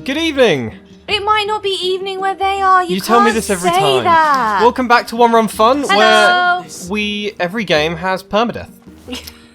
Good evening! It might not be evening where they are. You tell me this every time. That. Welcome back to One Run Fun, Hello. where every game has permadeath.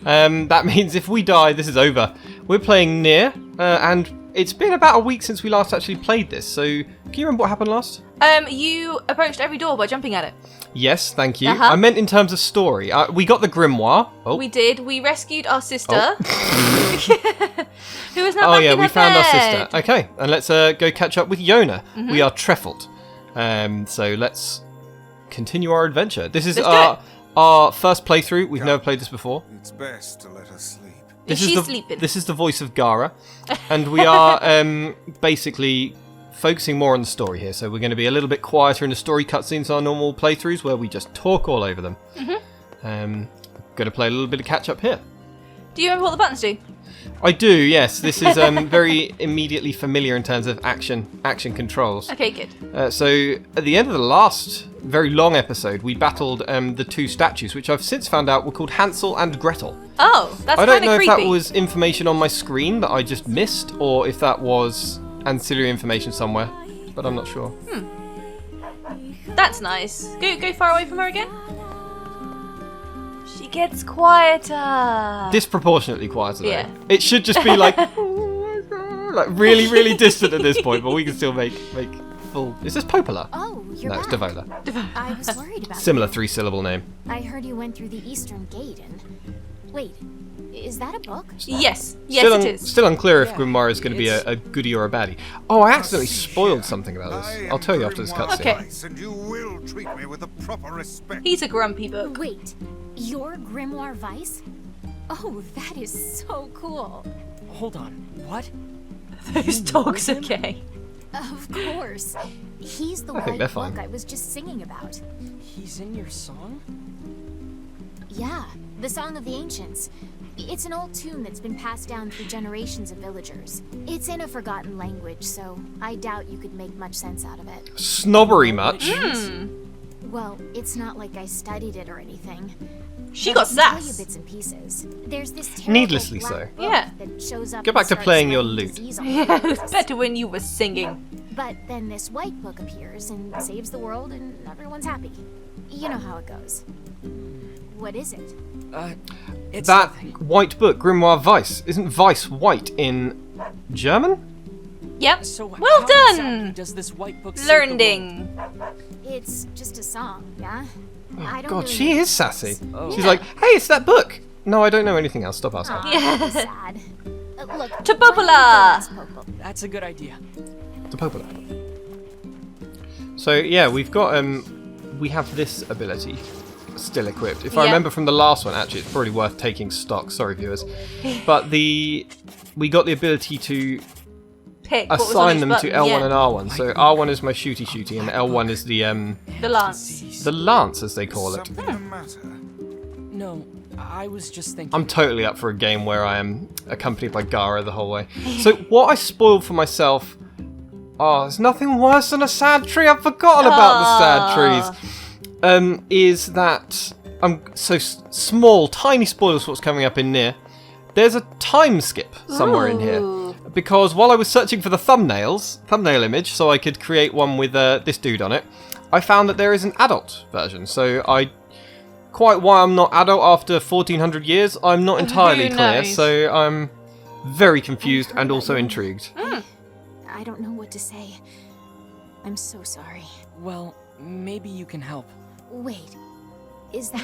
That means if we die, this is over. We're playing NieR, and it's been about a week since we last actually played this, so can you remember what happened last? You approached every door by jumping at it. Yes, thank you. I meant in terms of story. We got the Grimoire. Oh. We did. We rescued our sister. Who is now back in her we found our bed. sister. Okay, and let's go catch up with Yona. We are Treffled. So let's continue our adventure. This is our first playthrough. We've never played this before. It's best to let her sleep. She's sleeping. This is the voice of Gara. And we are basically focusing more on the story here. So we're going to be a little bit quieter in the story cutscenes than our normal playthroughs where we just talk all over them. Going to play a little bit of catch up here. Do you remember what the buttons do? I do, yes. This is very immediately familiar in terms of action controls. Okay, good. So at the end of the last very long episode, we battled the two statues, which I've since found out were called Hansel and Gretel. Oh, that's kind of creepy. I don't know if that was information on my screen that I just missed, or if that was ancillary information somewhere, but I'm not sure. That's nice. Go far away from her again. She gets quieter. Disproportionately quieter, though. Yeah. It should just be like, like really, really distant at this point, but we can still make full. Is this Popola? Oh, you're No, back. it's Devola. I was worried about Similar you. 3-syllable name. I heard you went through the Eastern Gate and... Wait, is that a book? Yes, Still it is. Still unclear if Grimoire is going to be a goodie or a baddie. Oh, I accidentally spoiled something about this. I'll tell you after this cutscene. Okay. Weiss, and you will treat me with the proper respect. He's a grumpy book. Wait, you're Grimoire Weiss? Oh, that is so cool. Hold on, what? Those dogs are gay. Of course. He's the I think white they're fine. book I was just singing about. He's in your song? Yeah, the Song of the Ancients. It's an old tune that's been passed down through generations of villagers. It's in a forgotten language, so I doubt you could make much sense out of it. Snobbery much? Well, it's not like I studied it or anything. She But got I can tell you sass. bits and pieces. There's this terrible Needlessly black so. book Yeah. that shows up Go and back to starts playing your spreading lute. disease all Yeah, over it us. was better when you were singing. But then this white book appears and saves the world and everyone's happy. You know how it goes. What is it? It's That nothing. white book, Grimoire Weiss, isn't Weiss white in German? Yep. So Well how done. exactly does this white book save the world? Learning. It's just a song, yeah? I don't God, really she know is sassy. Oh. She's like, hey, it's that book. No, I don't know anything else. Stop asking. Aw, Yeah. sad. Look, To why don't we go Popola. ask Popo? That's a good idea. To Popola. So yeah, we've got we have this ability still equipped. If I Yeah. remember from the last one, actually, it's probably worth taking stock. Sorry, viewers, but we got the ability to Pick what was on assign each them button. to L1 yeah. and R1. So R1 is my shooty, and L1 is the The lance. lance, as they call it. Something the matter? No, I was just thinking. I'm totally up for a game where I am accompanied by Gara the whole way. So what I spoiled for myself. Oh, there's nothing worse than a sad tree. I've forgotten about the sad trees. Is that so small, tiny spoilers for what's coming up in NieR. There's a time skip somewhere in here. Because while I was searching for the thumbnail image, so I could create one with this dude on it, I found that there is an adult version. So quite why I'm not adult after 1400 years, I'm not entirely Who clear. knows? So I'm very confused and also intrigued. I don't know what to say. I'm so sorry. Well, maybe you can help. Wait, is that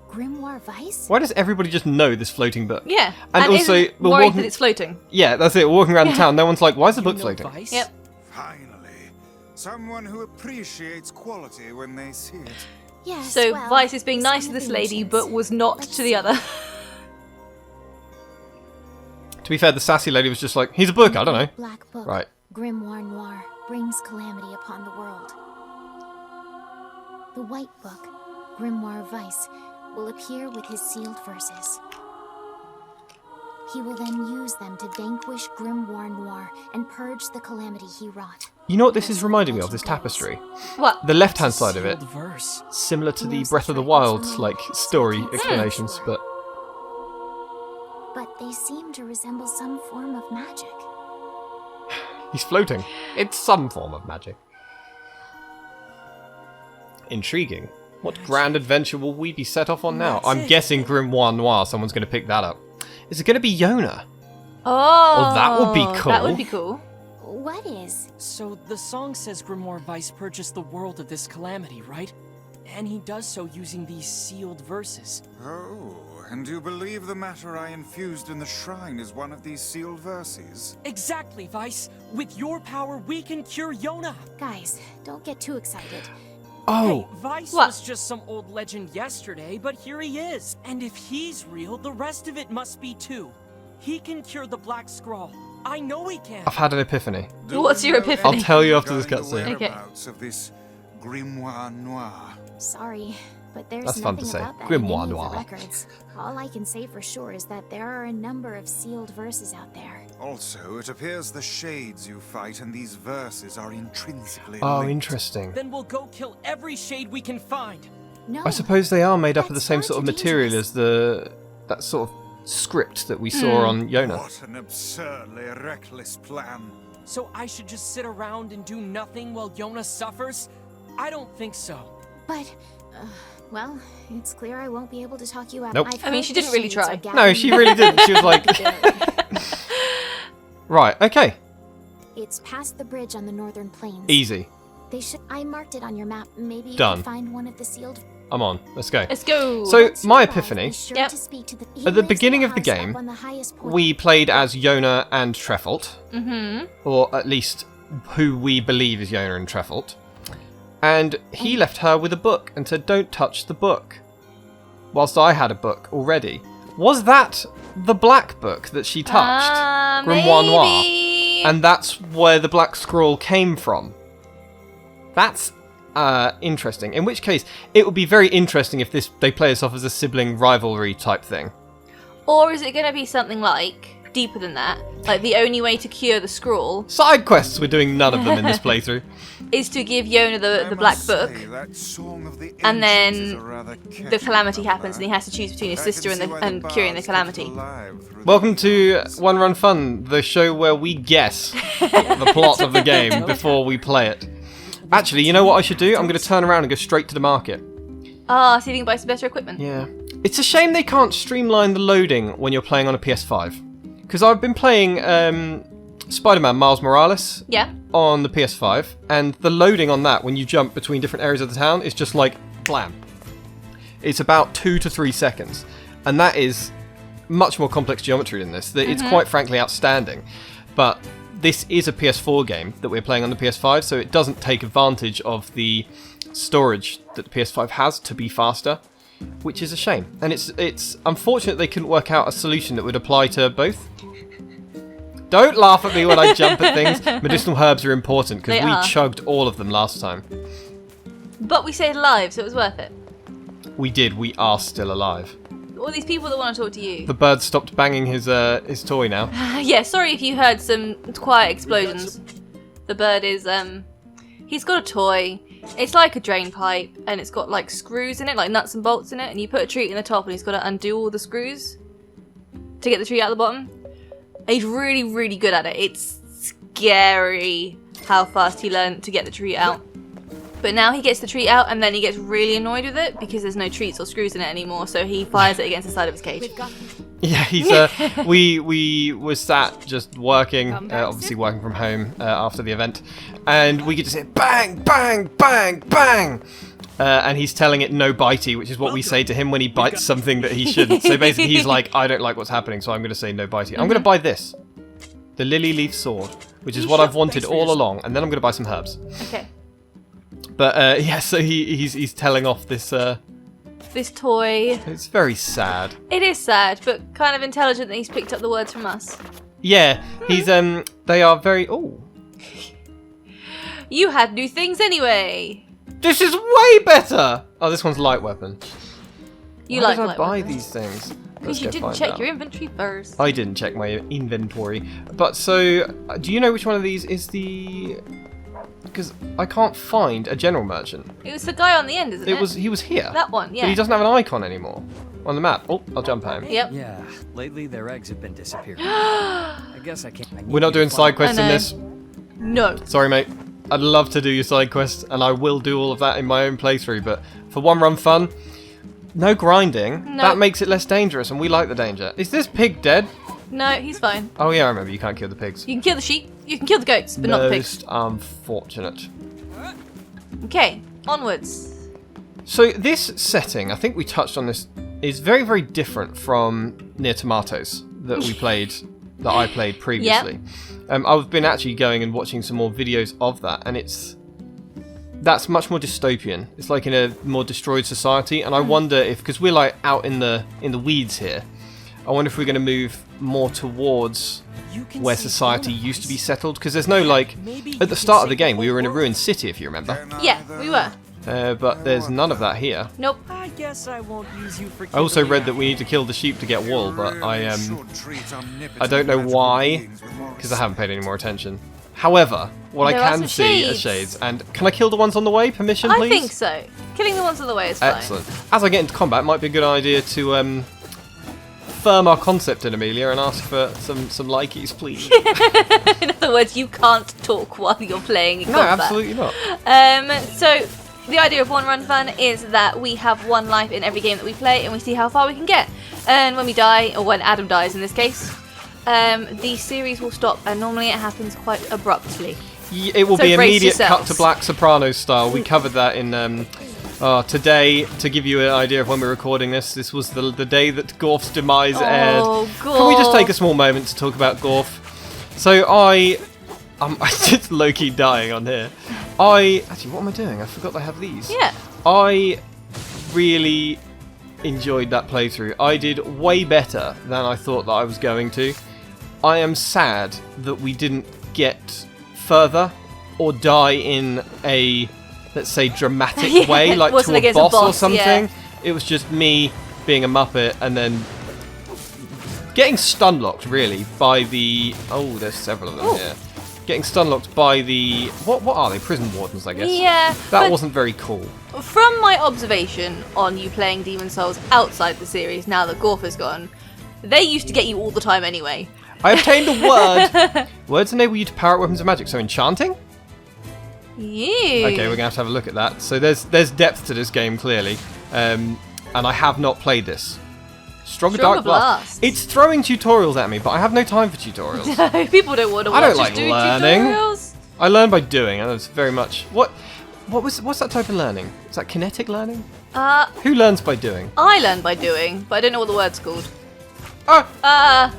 Grimoire Weiss? Why does everybody just know this floating book? Yeah. And also, isn't we're worried walking- that it's floating. Yeah, that's it. We're walking around town. No one's like, why is the book You know floating? Weiss? Yep. Finally, someone who appreciates quality when they see it. Yes. So well, Weiss is being Song nice to of this the lady, Ancients. but was not Let's to the other. To be fair, the sassy lady was just like, he's a book, I don't know. Black book. Right. Grimoire Noir brings calamity upon the world. The white book, Grimoire Weiss, will appear with his sealed verses. He will then use them to vanquish Grimoire Noir and purge the calamity he wrought. You know what this is reminding me of, this tapestry? What? The left-hand side of it, Sealed verse. similar to the Breath of the Wild, like, story explanations, but... But they seem to resemble some form of magic. He's floating. It's some form of magic. Intriguing. What grand adventure will we be set off on now? I'm guessing Grimoire Noir. Someone's going to pick that up. Is it going to be Yona? Oh, that would be cool. That would be cool. What is? So the song says Grimoire Weiss purchased the world of this calamity, right? And he does so using these sealed verses. Oh, and you believe the matter I infused in the shrine is one of these sealed verses? Exactly, Weiss. With your power, we can cure Yona. Guys, don't get too excited. Oh, Hey, Weiss What? was just some old legend yesterday, but here he is. And if he's real, the rest of it must be too. He can cure the Black Scrawl. I know he can. I've had an epiphany. What's your epiphany? I'll tell you after this Regarding the cutscene. Okay. whereabouts of this Grimoire Noir. Sorry, but there's That's fun nothing to say. about that Grimoire in any of Noir. the records. All I can say for sure is that there are a number of sealed verses out there. Also, it appears the shades you fight and these verses are intrinsically Oh, linked. interesting. Then we'll go kill every shade we can find. No, I suppose they are made up of the That's same far sort of too material dangerous. as that sort of script that we saw on Yona. What an absurdly reckless plan. So I should just sit around and do nothing while Yona suffers? I don't think so. But, well, it's clear I won't be able to talk you out. Nope. I've I mean, heard she the didn't really shades are try. No, gathering she really didn't. She was like, right, okay, It's past the bridge on the northern plains. easy. They should. I marked it on your map. Maybe you Done. could find one of the sealed. I'm on. Let's go. Let's go. So, Once you my arrive, epiphany, be sure Yep. to speak to he at the lives in beginning of the house up game, on the highest point. we played as Yona and Trefalt, or at least who we believe is Yona and Trefalt, and he left her with a book and said, don't touch the book, whilst I had a book already. Was that the black book that she touched? Grimoire Noir? Maybe. And that's where the Black Scroll came from. That's interesting. In which case, it would be very interesting if they play us off as a sibling rivalry type thing. Or is it going to be something like deeper than that? Like the only way to cure the scroll Side quests, we're doing none of them in this playthrough. is to give Yona the black book, and then the calamity happens, and he has to choose between his sister and curing the calamity. Welcome to One Run Fun, the show where we guess the plot of the game before we play it. Actually, you know what I should do? I'm going to turn around and go straight to the market. Ah, so you can buy some better equipment. Yeah. It's a shame they can't streamline the loading when you're playing on a PS5. Because I've been playing Spider-Man Miles Morales Yeah. on the PS5, and the loading on that when you jump between different areas of the town is just like blam. It's about 2 to 3 seconds, and that is much more complex geometry than this. It's quite frankly outstanding, but this is a PS4 game that we're playing on the PS5, so it doesn't take advantage of the storage that the PS5 has to be faster, which is a shame. And it's unfortunate they couldn't work out a solution that would apply to both. Don't laugh at me when I jump at things. Medicinal herbs are important because They we are. chugged all of them last time. But we saved lives, so it was worth it. We did. We are still alive. All these people that want to talk to you. The bird stopped banging his toy now. Yeah, sorry if you heard some quiet explosions. The bird is, he's got a toy. It's like a drain pipe, and it's got like screws in it, like nuts and bolts in it, and you put a treat in the top, and he's got to undo all the screws to get the treat out the bottom. And he's really, really good at it. It's scary how fast he learned to get the treat out. But now he gets the treat out, and then he gets really annoyed with it because there's no treats or screws in it anymore, so he fires it against the side of his cage. Yeah, he's we were sat just working, obviously working from home after the event, and we could just hear bang, bang, bang, bang, and he's telling it no bitey, which is what we say to him when he bites something that he shouldn't. So basically, he's like, I don't like what's happening, so I'm going to say no bitey. I'm going to buy this, the lily leaf sword, which is what I've wanted all along, and then I'm going to buy some herbs. Okay. But yeah, so he's telling off this. This toy. It's very sad. It is sad, but kind of intelligent that he's picked up the words from us. Yeah, he's they are very. Oh, You had new things anyway. this is way better. Oh, this one's light weapon. You Why like did I light buy weapons. these things? Because Let's you go didn't find check out. your inventory first. I didn't check my inventory. But so, do you know which one of these is the? Because I can't find a general merchant. It was the guy on the end, isn't it? He was here. That one, But yeah. he doesn't have an icon anymore on the map. Oh, I'll jump home. Yep. Yeah, lately their eggs have been disappearing. I guess I can't. I need We're not you to doing find- side quests in I know. this. No. Sorry, mate. I'd love to do your side quests, and I will do all of that in my own playthrough, but for one run fun, no grinding. No. That makes it less dangerous, and we like the danger. Is this pig dead? No, he's fine. Oh yeah, I remember. You can't kill the pigs. You can kill the sheep, you can kill the goats, but not the pigs. Most unfortunate. Okay, onwards. So this setting, I think we touched on this, is very, very different from NieR Tomatoes that we played, that I played previously. I've been actually going and watching some more videos of that, and that's much more dystopian. It's like in a more destroyed society, and I wonder if, because we're like out in the weeds here, I wonder if we're going to move more towards where society used to be settled, because there's no like, at the start of the game we were in a ruined city, if you remember. Yeah, we were. But there's none of that here. Nope. I guess I won't use you for I also read that we need to kill the sheep to get wool, but I don't know why, because I haven't paid any more attention. However, what There I are can some see are shades. shades, and can I kill the ones on the way? Permission, please? I think so. Killing the ones on the way is fine. Excellent. As I get into combat, it might be a good idea to firm our concept in Amelia and ask for some likeys, please. In other words, you can't talk while you're playing in No, combat. absolutely not. So the idea of one run fun is that we have one life in every game that we play, and we see how far we can get. And when we die, or when Adam dies in this case, the series will stop, and normally it happens quite abruptly. It will So be brace immediate cut yourselves. to Black Sopranos style. We covered that in today. To give you an idea of when we're recording this was the day that Gorf's demise aired. Oh, Can we just Gorf. take a small moment to talk about Gorf? So I'm just low-key dying on here. Actually, what am I doing? I forgot I have these. Yeah. I really enjoyed that playthrough. I did way better than I thought that I was going to. I am sad that we didn't get further or die in a, let's say, dramatic Yeah, way, it like to wasn't a against a boss or boss, something. yeah. It was just me being a muppet and then getting stun-locked, really, by the... Oh, there's several of them Ooh. here. Getting stun-locked by the... What are they? Prison wardens, I guess. Yeah. That but wasn't very cool. From my observation on you playing Demon Souls outside the series, now that Gorf is gone, they used to get you all the time anyway. I obtained a word. Words enable you to power up weapons of magic. So enchanting? Yeah. Okay, we're going to have a look at that. So there's depth to this game, clearly. And I have not played this. Stronger Dark Blast. It's throwing tutorials at me, but I have no time for tutorials. No, people don't want to I watch don't like us do learning. tutorials. I learn by doing, and it's very much... What's that type of learning? Is that kinetic learning? Who learns by doing? I learn by doing, but I don't know what the word's called. Ah!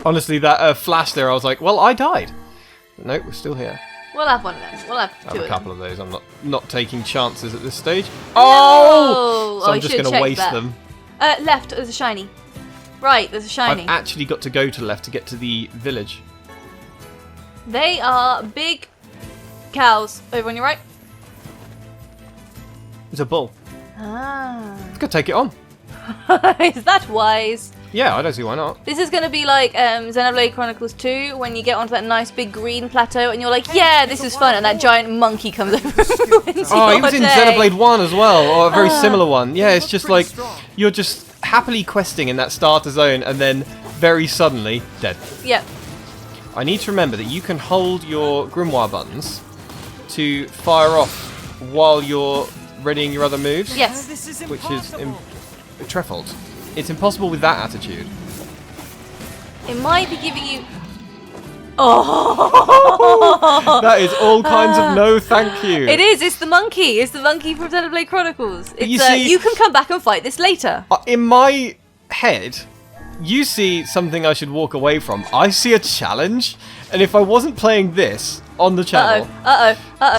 Honestly, that flash there, I was like, well, I died. But no, we're still here. We'll have one of them. We'll have I two have a of couple them. of those. I'm not taking chances at this stage. Oh! So Oh, I'm you just should've going to checked waste that. them. Left, there's a shiny. Right, there's a shiny. I've actually got to go to the left to get to the village. They are big cows. Over on your right. There's a bull. Ah. I could take it on. Is that wise? Yeah, I don't see why not. This is going to be like Xenoblade Chronicles 2, when you get onto that nice big green plateau and you're like, yeah, this is fun, and that giant monkey comes over and ruins Oh, he your was in day. Xenoblade 1 as well, or a very similar one. Yeah, it's just like, you're just happily questing in that starter zone, and then very suddenly, dead. Yep. I need to remember that you can hold your Grimoire buttons to fire off while you're readying your other moves. Yes. This is Which is impossible. trefold. It's impossible with that attitude. It might be giving you... Oh! That is all kinds of no thank you. It is, it's the monkey. It's the monkey from Xenoblade Chronicles. It's, you see- you can come back and fight this later. In my head, you see something I should walk away from. I see a challenge, and if I wasn't playing this on the channel, Uh-oh.